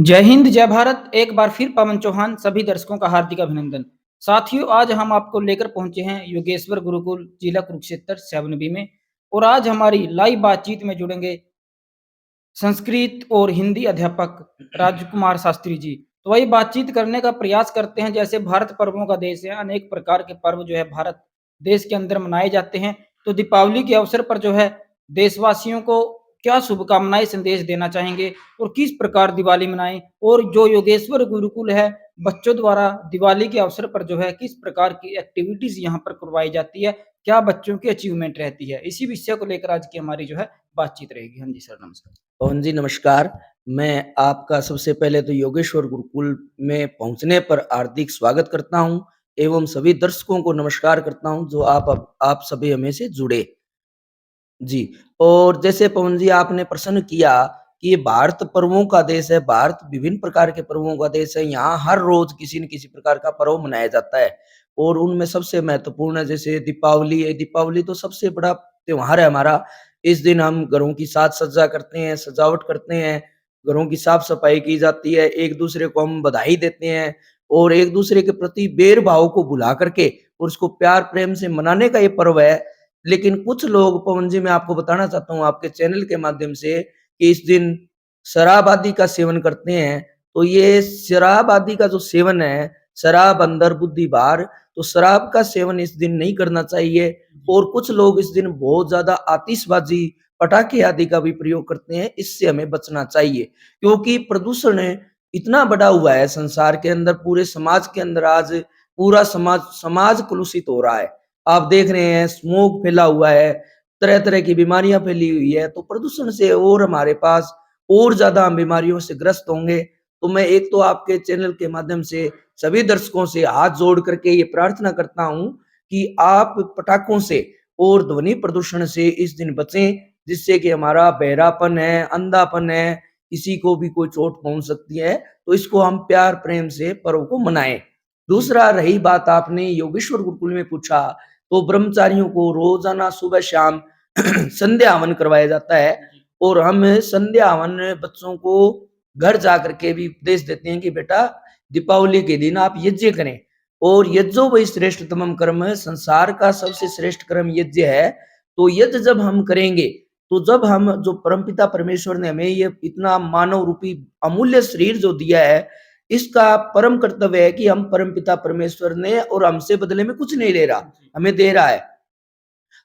जय हिंद, जय भारत। एक बार फिर पवन चौहान सभी दर्शकों का हार्दिक अभिनंदन। साथियों, आज हम आपको लेकर पहुंचे हैं योगेश्वर गुरुकुल, जिला कुरुक्षेत्र 7B में। और आज हमारी लाइव बातचीत में जुड़ेंगे संस्कृत और हिंदी अध्यापक राजकुमार शास्त्री जी। तो वही बातचीत करने का प्रयास करते हैं। जैसे भारत पर्वों का देश है, अनेक प्रकार के पर्व जो है भारत देश के अंदर मनाए जाते हैं। तो दीपावली के अवसर पर जो है देशवासियों को क्या शुभकामनाएं संदेश देना चाहेंगे और किस प्रकार दिवाली मनाएं, और जो योगेश्वर गुरुकुल है बच्चों द्वारा दिवाली के अवसर पर जो है किस प्रकार की एक्टिविटीज यहाँ पर करवाई जाती है, क्या बच्चों की अचीवमेंट रहती है, इसी विषय को लेकर आज की हमारी जो है बातचीत रहेगी। हाँ जी सर, नमस्कार। पवन जी नमस्कार। मैं आपका सबसे पहले तो योगेश्वर गुरुकुल में पहुँचने पर हार्दिक स्वागत करता हूँ एवं सभी दर्शकों को नमस्कार करता हूँ जो आप सभी हमें से जुड़े। जी, और जैसे पवन जी आपने प्रश्न किया कि ये भारत पर्वों का देश है, भारत विभिन्न प्रकार के पर्वों का देश है, यहाँ हर रोज़ किसी न किसी प्रकार का पर्व मनाया जाता है और उनमें सबसे महत्वपूर्ण है जैसे दीपावली है, दीपावली तो सबसे बड़ा त्योहार है हमारा। इस दिन हम घरों की साज-सज्जा करते हैं, सजावट करते हैं, घरों की साफ-सफाई की जाती है, एक-दूसरे को हम बधाई देते हैं और एक-दूसरे के प्रति बैर-भाव को भुला करके और उसको प्यार-प्रेम से मनाने का ये पर्व है। लेकिन कुछ लोग पवन जी मैं आपको बताना चाहता हूँ आपके चैनल के माध्यम से कि इस दिन शराब आदि का सेवन करते हैं। तो ये शराब आदि का जो सेवन है, शराब अंदर बुद्धि बाहर, तो शराब का सेवन इस दिन नहीं करना चाहिए। और कुछ लोग इस दिन बहुत ज़्यादा आतिशबाज़ी, पटाखे आदि का भी प्रयोग करते हैं, इससे हमें बचना चाहिए। क्योंकि प्रदूषण इतना बढ़ा हुआ है संसार के अंदर, पूरे समाज के अंदर आज पूरा समाज समाज कलुषित हो रहा है। आप देख रहे हैं स्मोक फैला हुआ है, तरह-तरह की बीमारियाँ फैली हुई है, तो प्रदूषण से और हमारे पास और ज़्यादा हम बीमारियों से ग्रस्त होंगे। तो मैं एक तो आपके चैनल के माध्यम से सभी दर्शकों से हाथ जोड़ करके ये प्रार्थना करता हूँ कि आप पटाखों से और ध्वनि प्रदूषण से इस दिन बचें, जिससे कि हमारा बहरापन है, अंधापन है, किसी को भी कोई चोट पहुँच सकती है, तो इसको हम प्यार प्रेम से पर्व को मनाएँ। जी। दूसरा रही बात आपने योगेश्वर गुरुकुल में पूछा, तो ब्रह्मचारियों को रोज़ाना सुबह-शाम संध्या हवन करवाया जाता है जी। और हम संध्या हवन बच्चों को घर जाकर के भी उपदेश देते हैं कि बेटा दीपावली के दिन आप यज्ञ करें और यज्ञो वही श्रेष्ठतमं कर्म है, संसार का सबसे श्रेष्ठ कर्म यज्ञ है। तो यज्ञ जब हम करेंगे, तो जब हम जो परमपिता परमेश्वर ने हमें ये इतना मानव रूपी अमूल्य शरीर जो दिया है, इसका परम कर्तव्य है कि हम परमपिता परमेश्वर ने और हमसे बदले में कुछ नहीं ले रहा, जी। हमें दे रहा है।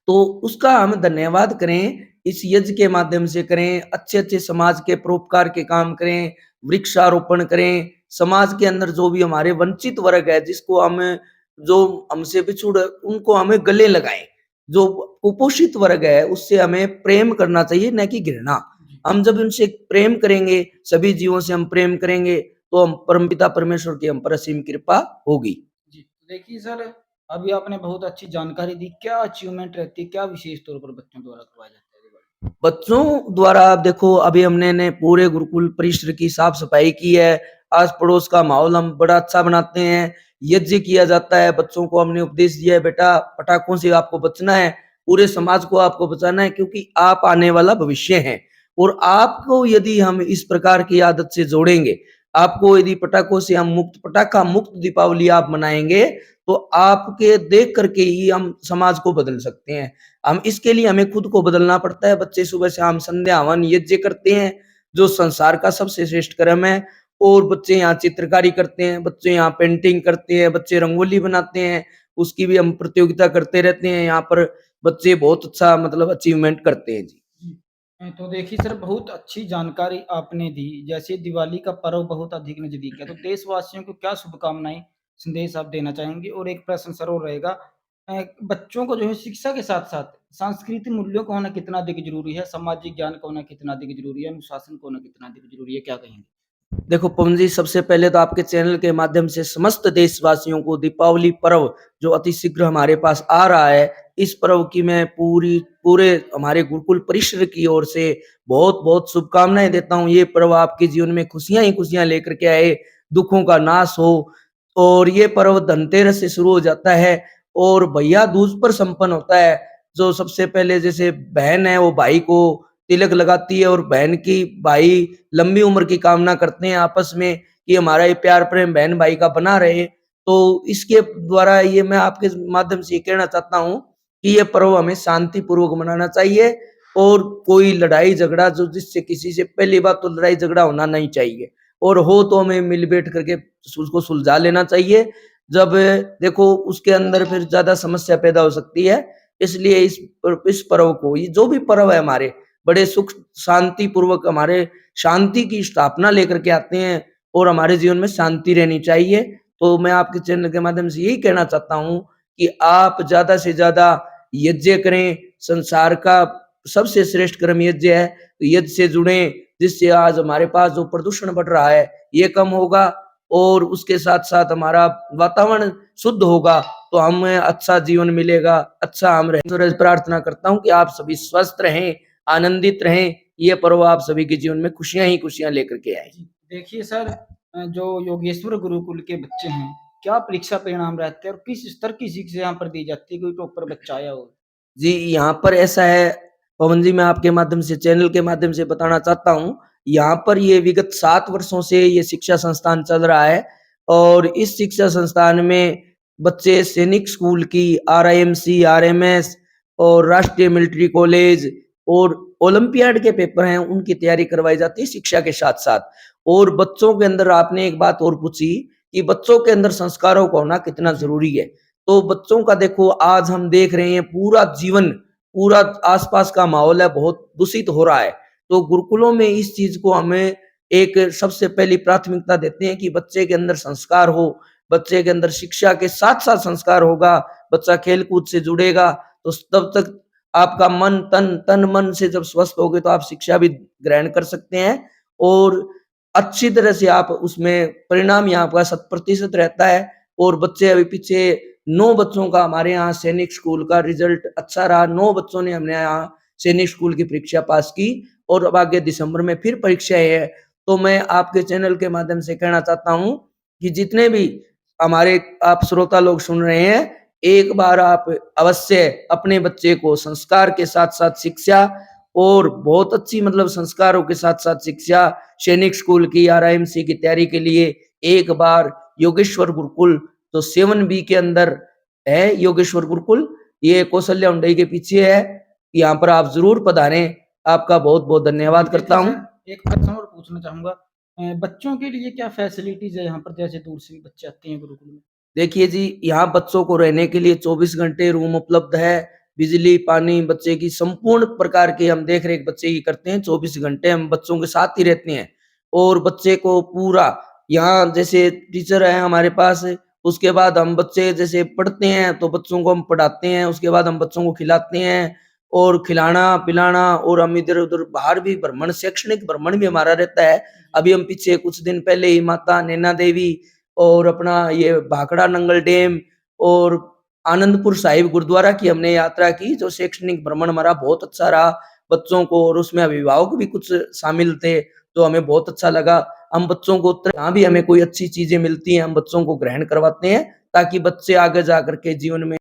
तो उसका हम धन्यवाद करें, इस यज्ञ के माध्यम से करें, अच्छे-अच्छे समाज के परोपकार के काम करें, वृक्षारोपण करें, समाज के अंदर जो भी हमारे वंचित वर्ग है, जिसको हम जो हमसे बिछुड़ उनको हमें गले लगाएँ। जो कुपोषित वर्ग है, उससे हमें प्रेम करना चाहिए, ना कि घृणा। जी। हम जब उनसे प्रेम करेंगे, सभी जीवों से हम प्रेम करेंगे, तो हम परमपिता परमेश्वर की हम पर असीम कृपा होगी। जी, तो देखिए सर, अभी आपने बहुत अच्छी जानकारी दी। क्या अचीवमेंट रहती है, क्या विशेष तौर पर बच्चों द्वारा करवाया जाता है दिवाली? बच्चों द्वारा आप देखो अभी हमने ने पूरे गुरुकुल परिसर की साफ-सफाई की है, आस-पड़ोस का माहौल हम बड़ा अच्छा बनाते हैं, यज्ञ किया जाता है, बच्चों को हमने उपदेश दिया है बेटा पटाखों से आपको बचना है, पूरे समाज को आपको बचाना है क्योंकि आप आने वाला भविष्य हैं। और आपको यदि हम इस प्रकार की आदत से जोड़ेंगे, आपको यदि पटाखों से हम मुक्त पटाखा मुक्त दीपावली आप मनाएँगे, तो आपके देख कर के ही हम समाज को बदल सकते हैं। हम इसके लिए हमें खुद को बदलना पड़ता है। बच्चे सुबह-शाम संध्या हवन यज्ञ करते हैं, जो संसार का सबसे श्रेष्ठ कर्म है और बच्चे यहाँ चित्रकारी करते हैं, बच्चे यहाँ पेंटिंग करते हैं, बच्चे रंगोली बनाते हैं, उसकी भी हम प्रतियोगिता करते रहते हैं। यहाँ पर बच्चे बहुत अच्छा मतलब अचीवमेंट करते हैं। जी। जी। तो देखिए सर, बहुत अच्छी जानकारी आपने दी। जैसे दिवाली का पर्व बहुत अधिक नज़दीक है, तो देशवासियों को क्या शुभकामनाएँ, संदेश आप देना चाहेंगे? और एक प्रश्न सर और रहेगा, बच्चों को जो है शिक्षा के साथ-साथ सांस्कृतिक मूल्यों का होना कितना अधिक ज़रूरी है? सामाजिक ज्ञान का होना कितना अधिक ज़रूरी है? अनुशासन का होना कितना अधिक ज़रूरी है? क्या कहेंगे? देखो पवन जी सबसे पहले तो आपके चैनल के माध्यम से समस्त देशवासियों को दीपावली पर्व जो अति शीघ्र हमारे पास आ रहा है, इस पर्व की मैं पूरे हमारे गुरुकुल परिसर की ओर से बहुत-बहुत शुभकामनाएँ देता हूँ। ये पर्व आपके जीवन में खुशियाँ ही खुशियाँ लेकर के आए, दुखों का नाश हो और ये पर्व धनतेरस से शुरू हो जाता है और भैया दूज पर संपन्न होता है। जो सबसे पहले जैसे बहन है वो भाई को तिलक लगाती है और बहन की भाई लंबी उम्र की कामना करते हैं आपस में कि हमारा ये प्यार प्रेम बहन भाई का बना रहे। तो इसके द्वारा ये मैं आपके माध्यम से ये कहना चाहता हूँ कि ये पर्व हमें शांति पूर्वक मनाना चाहिए और कोई लड़ाई झगड़ा जो जिससे किसी से पहली बात तो लड़ाई झगड़ा होना नहीं चाहिए और हो तो हमें मिल बैठ करके उसको सुलझा लेना चाहिए। जब देखो उसके अंदर फिर ज्यादा समस्या पैदा हो सकती है, इसलिए इस पर्व को, ये जो भी पर्व है हमारे, बड़े सुख शांति पूर्वक हमारे शांति की स्थापना लेकर के आते हैं और हमारे जीवन में शांति रहनी चाहिए। तो मैं आपके चैनल के माध्यम से यही कहना चाहता हूँ कि आप ज्यादा से ज्यादा यज्ञ करें। संसार का सबसे श्रेष्ठ कर्म यज्ञ है, तो यज्ञ से जुड़े, जिससे आज हमारे पास जो प्रदूषण बढ़ रहा है ये कम होगा और उसके साथ साथ हमारा वातावरण शुद्ध होगा, तो हमें अच्छा जीवन मिलेगा, अच्छा हम रहें। तो प्रार्थना करता हूँ कि आप सभी स्वस्थ रहें, आनंदित रहें, ये पर्व आप सभी के जीवन में खुशियां ही खुशियां लेकर के आए। देखिए सर, जो योगेश्वर गुरुकुल के बच्चे हैं, क्या परीक्षा परिणाम रहते हैं और किस स्तर की शिक्षा यहाँ पर दी जाती है? कोई टॉपर बच्चा आया हो? जी, यहाँ पर ऐसा है पवन जी, मैं आपके माध्यम से चैनल के माध्यम से बताना चाहता हूँ, यहाँ पर ये विगत 7 वर्षों से ये शिक्षा संस्थान चल रहा है और इस शिक्षा संस्थान में बच्चे सैनिक स्कूल की, आरआईएमसी, आरएमएस और राष्ट्रीय मिलिट्री कॉलेज और ओलंपियाड के पेपर हैं, उनकी तैयारी करवाई जाती है शिक्षा के साथ-साथ। और बच्चों के अंदर आपने एक बात और पूछी कि बच्चों के अंदर संस्कारों का होना कितना ज़रूरी है। तो बच्चों का देखो आज हम देख रहे हैं पूरा जीवन, पूरा आसपास का माहौल है बहुत दूषित हो रहा है। तो गुरुकुलों में इस चीज को हमें एक सबसे पहली प्राथमिकता देते हैं कि बच्चे के अंदर संस्कार हो, बच्चे के अंदर शिक्षा के साथ साथ संस्कार होगा, बच्चा खेल कूद से जुड़ेगा तो तब तक आपका मन तन मन से जब स्वस्थ होगे तो आप शिक्षा भी ग्रहण कर सकते हैं और अच्छी तरह से आप उसमें परिणाम यहाँ आपका 100% रहता है। और बच्चे अभी पीछे 9 बच्चों का हमारे यहाँ सैनिक स्कूल का रिजल्ट अच्छा रहा। 9 बच्चों ने हमने यहाँ सैनिक स्कूल की परीक्षा पास की और अब आगे दिसंबर में फिर परीक्षाएं है। तो मैं आपके चैनल के माध्यम से कहना चाहता हूँ कि जितने भी हमारे आप श्रोता लोग सुन रहे हैं, एक बार आप अवश्य अपने बच्चे को संस्कार के साथ साथ शिक्षा और बहुत अच्छी मतलब संस्कारों के साथ साथ शिक्षा सैनिक स्कूल की, आरआईएमसी की तैयारी के लिए एक बार योगेश्वर गुरुकुल तो 7B के अंदर है योगेश्वर गुरुकुल, ये कौशल्या हुंडई के पीछे है। यहाँ पर आप जरूर पधारें। आपका बहुत बहुत धन्यवाद करता हूँ। एक प्रश्न और पूछना चाहूंगा, बच्चों के लिए क्या फैसिलिटीज है यहाँ पर, जैसे दूर से भी बच्चे आते हैं गुरुकुल में? देखिए जी, यहाँ बच्चों को रहने के लिए 24 घंटे रूम उपलब्ध है। बिजली, पानी, बच्चे की संपूर्ण प्रकार की हम देख रेख बच्चे की करते हैं। 24 घंटे हम बच्चों के साथ ही रहते हैं और बच्चे को पूरा यहाँ जैसे टीचर है हमारे पास, उसके बाद हम बच्चे जैसे पढ़ते हैं तो बच्चों को हम पढ़ाते हैं, उसके बाद हम बच्चों को खिलाते हैं और खिलाना-पिलाना और हम इधर-उधर बाहर भी भ्रमण, शैक्षणिक भ्रमण भी हमारा रहता है। अभी हम पीछे कुछ दिन पहले ही माता नैना देवी और अपना ये भाखड़ा नंगल डैम और आनंदपुर साहिब गुरुद्वारा की हमने यात्रा की, जो शैक्षणिक भ्रमण हमारा बहुत अच्छा रहा बच्चों को और उसमें अभिभावक भी कुछ शामिल थे, तो हमें बहुत अच्छा लगा। हम बच्चों को जहाँ भी हमें कोई अच्छी चीजें मिलती हैं, हम बच्चों को ग्रहण करवाते हैं ताकि बच्चे आगे जा कर के जीवन में